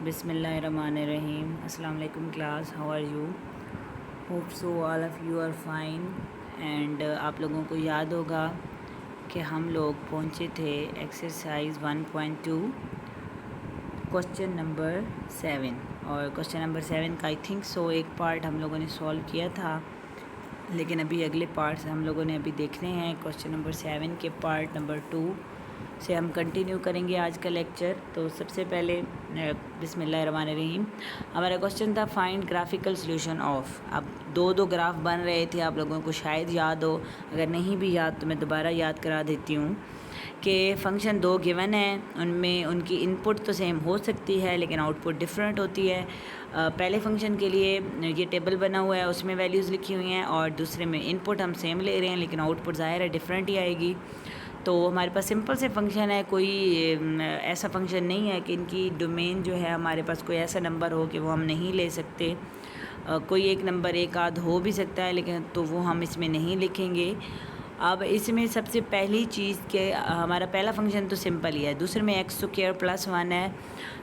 बिस्मिल्लाहिर्रहमानिर्रहीम। अस्सलाम वालेकुम class, how are you? Hope so all of you are fine. And आप लोगों को याद होगा कि हम लोग पहुँचे थे एक्सरसाइज 1.2 क्वेश्चन नंबर 7, और क्वेश्चन नंबर 7 का आई थिंक सो एक पार्ट हम लोगों ने सॉल्व किया था, लेकिन अभी अगले पार्ट्स हम लोगों ने अभी देखने हैं। क्वेश्चन नंबर 7 के पार्ट नंबर 2 से हम कंटिन्यू करेंगे आज का लेक्चर। तो सबसे पहले बिस्मिल्लाहिर्रहमानिर्रहीम, हमारा क्वेश्चन था फाइंड ग्राफिकल सॉल्यूशन ऑफ। अब दो ग्राफ बन रहे थे, आप लोगों को शायद याद हो, अगर नहीं भी याद तो मैं दोबारा याद करा देती हूँ कि फ़ंक्शन दो गिवन हैं, उनमें उनकी इनपुट तो सेम हो सकती है लेकिन आउटपुट डिफरेंट होती है। पहले फ़ंक्शन के लिए ये टेबल बना हुआ है, उसमें वैल्यूज़ लिखी हुई हैं, और दूसरे में इनपुट हम सेम ले रहे हैं लेकिन आउटपुट ज़ाहिर है डिफरेंट ही आएगी। तो हमारे पास सिंपल से फंक्शन है, कोई ऐसा फंक्शन नहीं है कि इनकी डोमेन जो है हमारे पास कोई ऐसा नंबर हो कि वो हम नहीं ले सकते। कोई एक नंबर एक आध हो भी सकता है लेकिन तो वो हम इसमें नहीं लिखेंगे। अब इसमें सबसे पहली चीज़ के हमारा पहला फंक्शन तो सिंपल ही है, दूसरे में एक्स स्क्वायर प्लस 1 है,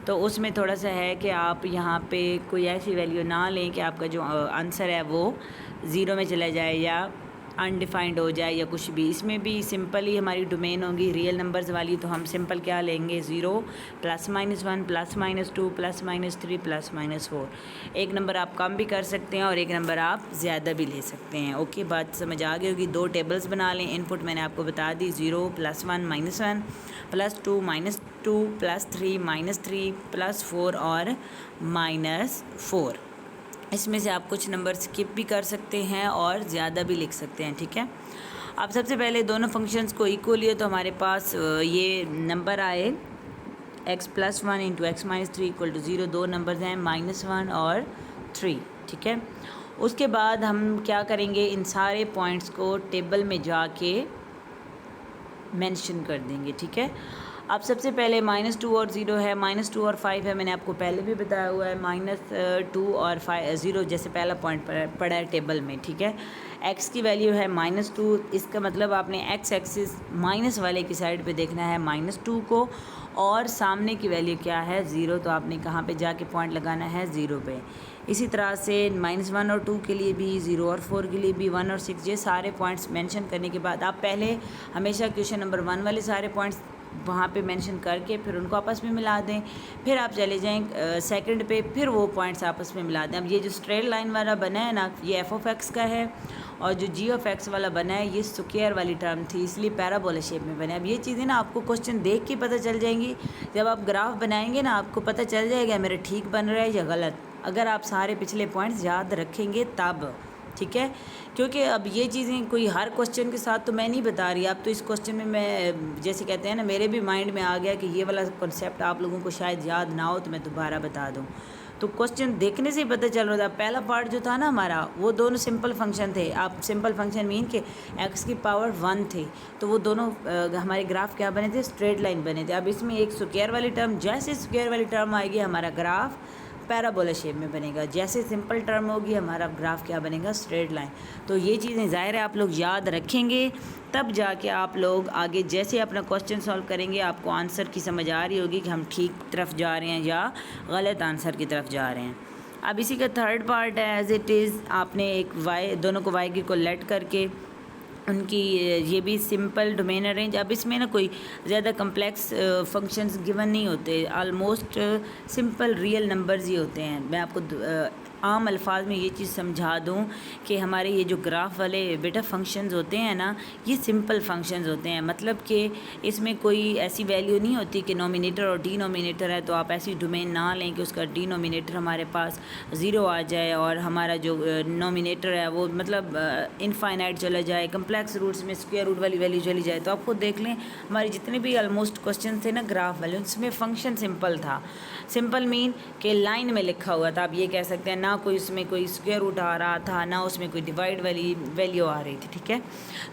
तो उसमें थोड़ा सा है कि आप यहाँ पे कोई ऐसी वैल्यू ना लें कि आपका जो आंसर है वो ज़ीरो में चला जाए या अनडिफाइंड हो जाए या कुछ भी। इसमें भी सिंपल ही हमारी डोमेन होगी रियल नंबर्स वाली, तो हम सिंपल क्या लेंगे, 0 +-1 +-2 +-3 +-4। एक नंबर आप कम भी कर सकते हैं और एक नंबर आप ज़्यादा भी ले सकते हैं। ओके, बात समझ आ गई होगी। दो टेबल्स बना लें। इनपुट मैंने आपको बता दी, 0 +1 -1 +2 -2 +3 -3 +4 और -4। इसमें से आप कुछ नंबर स्किप भी कर सकते हैं और ज़्यादा भी लिख सकते हैं, ठीक है। अब सबसे पहले दोनों फंक्शंस को इक्वल है, तो हमारे पास ये नंबर आए x + 1 × x - 3 = 0। दो नंबर्स हैं -1 और 3, ठीक है। उसके बाद हम क्या करेंगे, इन सारे पॉइंट्स को टेबल में जाके मेंशन कर देंगे, ठीक है। अब सबसे पहले -2 और 0 है, -2 और 5 है, मैंने आपको पहले भी बताया हुआ है। -2 और 0 जैसे पहला पॉइंट पड़ा है टेबल में, ठीक है। x की वैल्यू है -2, इसका मतलब आपने x एक्सिस माइनस वाले की साइड पे देखना है -2 को, और सामने की वैल्यू क्या है, 0, तो आपने कहाँ पे जाके पॉइंट लगाना है, 0 पे। इसी तरह से -1 और 2 के लिए भी, 0 और 4 के लिए भी, 1 और 6, ये सारे पॉइंट्स मेंशन करने के बाद आप पहले हमेशा क्वेश्चन नंबर 1 वाले सारे पॉइंट्स वहाँ पे मेंशन करके फिर उनको आपस में मिला दें। फिर आप चले जाएं सेकंड पे, फिर वो पॉइंट्स आपस में मिला दें। अब ये जो स्ट्रेट लाइन वाला बना है ना, ये f(x) का है, और जो g(x) वाला बना है ये स्क्वायर वाली टर्म थी, इसलिए पैराबोला शेप में बना है। अब ये चीज़ें ना आपको क्वेश्चन देख के पता चल जाएंगी। जब आप ग्राफ बनाएंगे ना, आपको पता चल जाएगा मेरा ठीक बन रहा है या गलत, अगर आप सारे पिछले पॉइंट्स याद रखेंगे तब, ठीक है। क्योंकि अब ये चीज़ें कोई हर क्वेश्चन के साथ तो मैं नहीं बता रही, अब तो इस क्वेश्चन में मैं जैसे कहते हैं ना, मेरे भी माइंड में आ गया कि ये वाला कॉन्सेप्ट आप लोगों को शायद याद ना हो, तो मैं दोबारा बता दूं। तो क्वेश्चन देखने से ही पता चल रहा था। पहला पार्ट जो था ना हमारा, वो दोनों सिंपल फंक्शन थे। आप सिंपल फंक्शन मीन के x की पावर 1 थे, तो वो दोनों हमारे ग्राफ क्या बने थे, स्ट्रेट लाइन बने थे। अब इसमें एक स्क्वायर वाली टर्म, जैसे स्क्वायर वाली टर्म आएगी हमारा ग्राफ पैराबोला शेप में बनेगा, जैसे सिंपल टर्म होगी हमारा ग्राफ क्या बनेगा, स्ट्रेट लाइन। तो ये चीज़ें ज़ाहिर है आप लोग याद रखेंगे, तब जाके आप लोग आगे जैसे अपना क्वेश्चन सॉल्व करेंगे आपको आंसर की समझ आ रही होगी कि हम ठीक तरफ जा रहे हैं या गलत आंसर की तरफ जा रहे हैं। अब इसी का थर्ड पार्ट है, एज इट इज़ आपने एक वाई, दोनों को वाई की को लेट करके उनकी ये भी सिंपल डोमेन अरेंज। अब इसमें ना कोई ज़्यादा कम्प्लेक्स फंक्शंस गिवन नहीं होते, ऑलमोस्ट सिंपल रियल नंबर्स ही होते हैं। मैं आपको आम अल्फाज में ये चीज़ समझा दूं कि हमारे ये जो ग्राफ वाले बेटा फंक्शंस होते हैं ना, ये सिंपल फंक्शंस होते हैं। मतलब कि इसमें कोई ऐसी वैल्यू नहीं होती कि नोमिनेटर और डिनोमिनेटर है, तो आप ऐसी डोमेन ना लें कि उसका डिनोमिनेटर हमारे पास 0 आ जाए और हमारा जो नोमिनेटर है वो मतलब इनफाइनाइट चला जाए, कम्प्लेक्स रूट्स में स्क्वायर रूट वाली वैल्यू चली जाए। तो आप खुद देख लें, हमारे जितने भी ऑलमोस्ट क्वेश्चन थे ना ग्राफ वाले, उसमें फंक्शन सिंपल था। सिंपल मीन कि लाइन में लिखा हुआ था। आप ये कह सकते हैं ना कोई उसमें कोई स्क्वायर रूट आ रहा था, ना उसमें कोई डिवाइड वाली वैल्यू आ रही थी, ठीक है।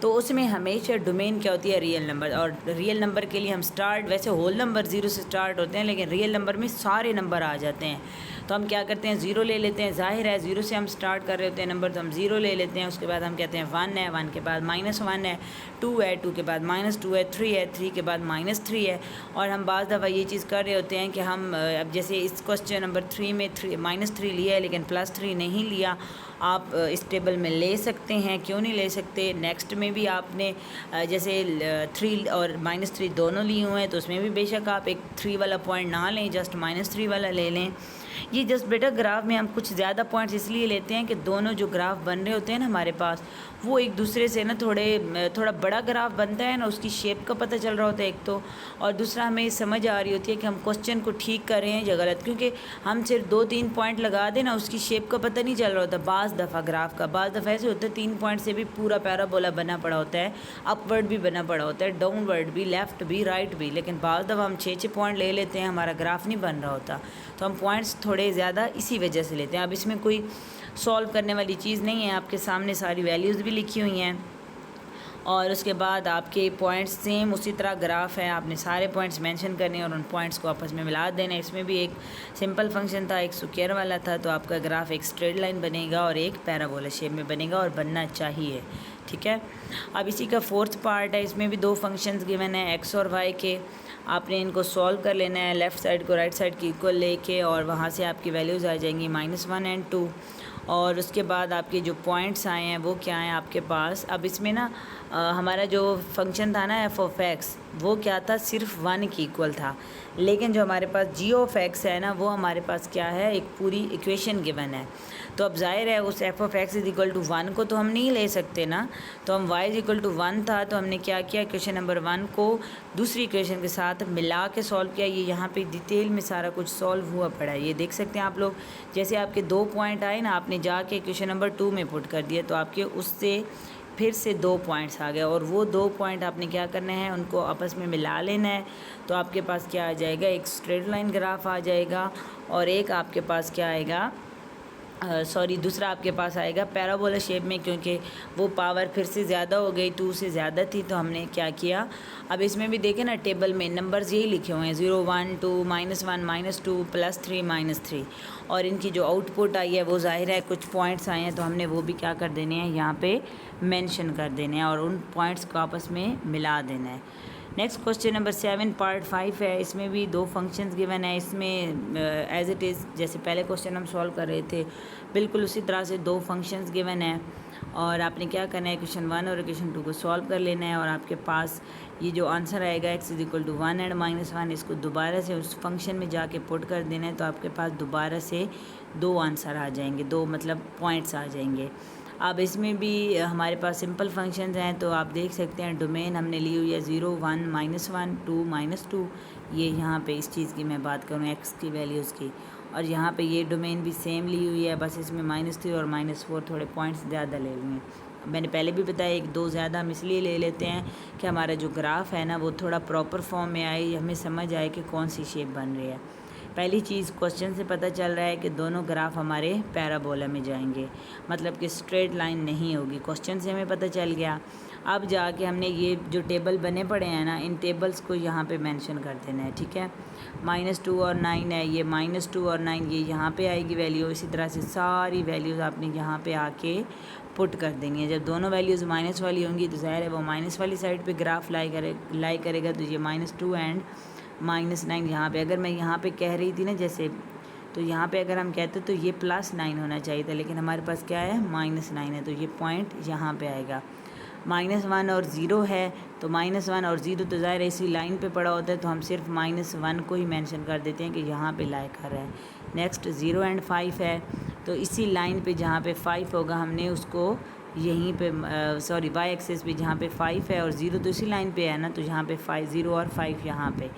तो उसमें हमेशा डोमेन क्या होती है, रियल नंबर। और रियल नंबर के लिए हम स्टार्ट, वैसे होल नंबर 0 से स्टार्ट होते हैं, लेकिन रियल नंबर में सारे नंबर आ जाते हैं। तो हम क्या करते हैं, 0 ले लेते हैं। जाहिर है 0 से हम स्टार्ट कर रहे होते हैं नंबर, तो हम 0 ले लेते हैं। उसके बाद हम कहते हैं 1 है, 1 के बाद -1 है, 2 है, 2 के बाद -2 है, 3 है, 3 के बाद -3 है। और हम बाज़ दफ़ा ये चीज़ कर रहे होते हैं कि हम अब जैसे इस क्वेश्चन नंबर 3 में -3 लिया है, लेकिन +3 नहीं लिया। आप इस टेबल में ले सकते हैं, क्यों नहीं ले सकते। नेक्स्ट में भी आपने जैसे 3 और -3 दोनों लिए हुए हैं, तो उसमें भी बेशक आप एक 3 वाला पॉइंट ना लें, जस्ट -3 वाला ले लें। ये जस्ट बेटा ग्राफ में हम कुछ ज़्यादा पॉइंट्स इसलिए लेते हैं कि दोनों जो ग्राफ बन रहे होते हैं ना हमारे पास, वो एक दूसरे से ना थोड़ा बड़ा ग्राफ बनता है ना, उसकी शेप का पता चल रहा होता है एक तो, और दूसरा हमें समझ आ रही होती है कि हम क्वेश्चन को ठीक कर रहे हैं या गलत। क्योंकि हम सिर्फ 2-3 पॉइंट लगा दें ना, उसकी शेप का पता नहीं चल रहा होता बाज़ दफ़ा ग्राफ का। बाज़ दफ़ा ऐसे होता है 3 पॉइंट से भी पूरा पैराबोला बना पड़ा होता है, अपवर्ड भी बना पड़ा होता है, डाउनवर्ड भी, लेफ़्ट भी, राइट भी। लेकिन बाज़ दफ़ा हम 6-6 पॉइंट ले लेते हैं, हमारा ग्राफ नहीं बन रहा होता। तो हम पॉइंट्स थोड़े ज़्यादा इसी वजह से लेते हैं। अब इसमें कोई सॉल्व करने वाली चीज़ नहीं है, आपके सामने सारी वैल्यूज़ भी लिखी हुई हैं, और उसके बाद आपके पॉइंट्स सेम उसी तरह ग्राफ है। आपने सारे पॉइंट्स मेंशन करने और उन पॉइंट्स को आपस में मिला देना। इसमें भी एक सिंपल फंक्शन था, एक स्क्वायर वाला था, तो आपका ग्राफ एक स्ट्रेट लाइन बनेगा और एक पैराबोला शेप में बनेगा, और बनना चाहिए, ठीक है। अब इसी का 4th पार्ट है। इसमें भी 2 फंक्शंस गिवन है, x और y के। आपने इनको सॉल्व कर लेना है, लेफ़्ट साइड को राइट साइड की इक्वल लेके, और वहाँ से आपकी वैल्यूज़ आ जाएंगी -1 और 2। और उसके बाद आपके जो पॉइंट्स आए हैं वो क्या हैं आपके पास। अब इसमें ना हमारा जो फंक्शन था ना f(x), वो क्या था, सिर्फ 1 की इक्वल था। लेकिन जो हमारे पास g(x) है ना, वो हमारे पास क्या है, एक पूरी इक्वेशन गिवन है। तो अब जाहिर है उस f(x) = 1 को तो हम नहीं ले सकते ना। तो हम y = 1 था, तो हमने क्या किया, इक्वेशन नंबर 1 को दूसरी इक्वेशन के साथ मिला के सॉल्व किया। ये यहाँ पे डिटेल में सारा कुछ सॉल्व हुआ पड़ा है, ये देख सकते हैं आप लोग। जैसे आपके 2 पॉइंट आए ना, आपने जाके इक्वेशन नंबर 2 में पुट कर दिया, तो आपके उससे फिर से 2 पॉइंट्स आ गए, और वो 2 पॉइंट आपने क्या करना है, उनको आपस में मिला लेना है। तो आपके पास क्या आ जाएगा, एक स्ट्रेट लाइन ग्राफ आ जाएगा, और एक आपके पास क्या आएगा, दूसरा आपके पास आएगा पैराबोला शेप में, क्योंकि वो पावर फिर से ज़्यादा हो गई, 2 से ज़्यादा थी। तो हमने क्या किया, अब इसमें भी देखें ना, टेबल में नंबर्स यही लिखे हुए हैं, 0 1 2 -1 -2 +3 -3, और इनकी जो आउटपुट आई है वो जाहिर है कुछ पॉइंट्स आए हैं, तो हमने वो भी क्या कर देने हैं, यहाँ पे मेंशन कर देने हैं, और उन पॉइंट्स को आपस में मिला देना है। नेक्स्ट क्वेश्चन नंबर 7 पार्ट 5 है। इसमें भी 2 फंक्शंस गिवन है। इसमें एज इट इज़ जैसे पहले क्वेश्चन हम सॉल्व कर रहे थे, बिल्कुल उसी तरह से 2 फंक्शंस गिवन है, और आपने क्या करना है, इक्वेशन 1 और इक्वेशन 2 को सॉल्व कर लेना है। और आपके पास ये जो आंसर आएगा x = 1 एंड -1, इसको दोबारा से उस फंक्शन में जाके पुट कर देना है, तो आपके पास दोबारा से 2 आंसर आ जाएंगे, 2 मतलब पॉइंट्स आ जाएंगे। अब इसमें भी हमारे पास सिंपल फंक्शंस हैं, तो आप देख सकते हैं डोमेन हमने ली हुई है 0 1 -1 2 -2। ये यहाँ पे इस चीज़ की मैं बात करूँ x की वैल्यूज़ की, और यहाँ पे ये डोमेन भी सेम ली हुई है, बस इसमें -3 और -4 थोड़े पॉइंट्स ज़्यादा ले हुए हैं। मैंने पहले भी बताया 1-2 ज़्यादा हम इसलिए ले लेते हैं कि हमारा जो ग्राफ है ना वो थोड़ा प्रॉपर फॉर्म में आए, हमें समझ आए कि कौन सी शेप बन रही है। पहली चीज़ क्वेश्चन से पता चल रहा है कि दोनों ग्राफ हमारे पैराबोला में जाएंगे, मतलब कि स्ट्रेट लाइन नहीं होगी, क्वेश्चन से हमें पता चल गया। अब जाके हमने ये जो टेबल बने पड़े हैं ना, इन टेबल्स को यहाँ पे मेंशन कर देना है, ठीक है। -2 और 9 है, ये -2 और 9 ये यहाँ पे आएगी वैल्यू। इसी तरह से सारी वैल्यूज़ आपने यहाँ पे आके पुट कर देंगे। जब दोनों वैल्यूज़ माइनस वाली होंगी तो ज़ाहिर है वो माइनस वाली साइड पे ग्राफ लाई करेगा। तो ये -2 एंड -9 यहाँ पे, अगर मैं यहाँ पे कह रही थी ना जैसे, तो यहाँ पे अगर हम कहते तो ये +9 होना चाहिए था, लेकिन हमारे पास क्या है, -9 है, तो ये पॉइंट यहाँ पे आएगा। -1 और 0 है, तो -1 और 0 तो ज़ाहिर है इसी लाइन पे पड़ा होता है, तो हम सिर्फ -1 को ही मेंशन कर देते हैं कि यहाँ पे लाई कर रहा है। नेक्स्ट 0 एंड 5 है, तो इसी लाइन पे जहाँ पे 5 होगा हमने उसको यहीं पे y एक्सिस पे जहाँ पे 5 है और 0 तो इसी लाइन पे है ना, तो यहाँ पे 5 0 और 5 यहाँ पे।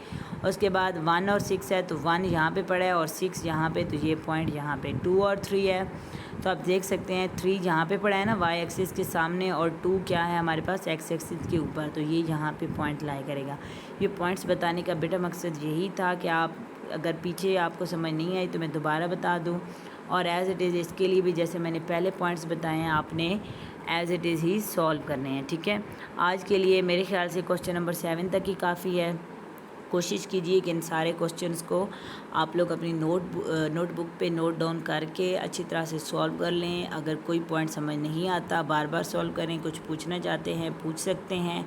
उसके बाद 1 और 6 है, तो 1 यहाँ पे पड़ा है और 6 यहाँ पे, तो ये पॉइंट यहाँ पे। 2 और 3 है, तो आप देख सकते हैं 3 यहाँ पे पड़ा है ना y एक्सिस के सामने, और 2 क्या है हमारे पास x एक्सिस के ऊपर, तो ये यहाँ पे पॉइंट लाई करेगा। ये पॉइंट्स बताने का बेटा मकसद यही था कि आप अगर पीछे आपको समझ नहीं आई तो मैं दोबारा बता दूँ। और एज़ इट इज़ इसके लिए भी जैसे मैंने पहले पॉइंट्स बताए हैं आपने as it is he solve करने हैं, ठीक है। आज के लिए मेरे ख्याल से क्वेश्चन नंबर 7 तक ही काफ़ी है। कोशिश कीजिए कि इन सारे क्वेश्चंस को आप लोग अपनी नोटबुक पे नोट डाउन करके अच्छी तरह से सॉल्व कर लें। अगर कोई पॉइंट समझ नहीं आता बार बार सॉल्व करें, कुछ पूछना चाहते हैं पूछ सकते हैं,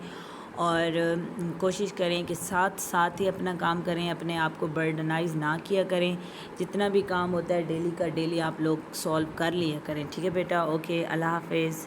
और कोशिश करें कि साथ साथ ही अपना काम करें, अपने आप को बर्डनाइज ना किया करें। जितना भी काम होता है डेली का डेली आप लोग सॉल्व कर लिया करें, ठीक है बेटा। ओके, अल्लाह हाफिज़।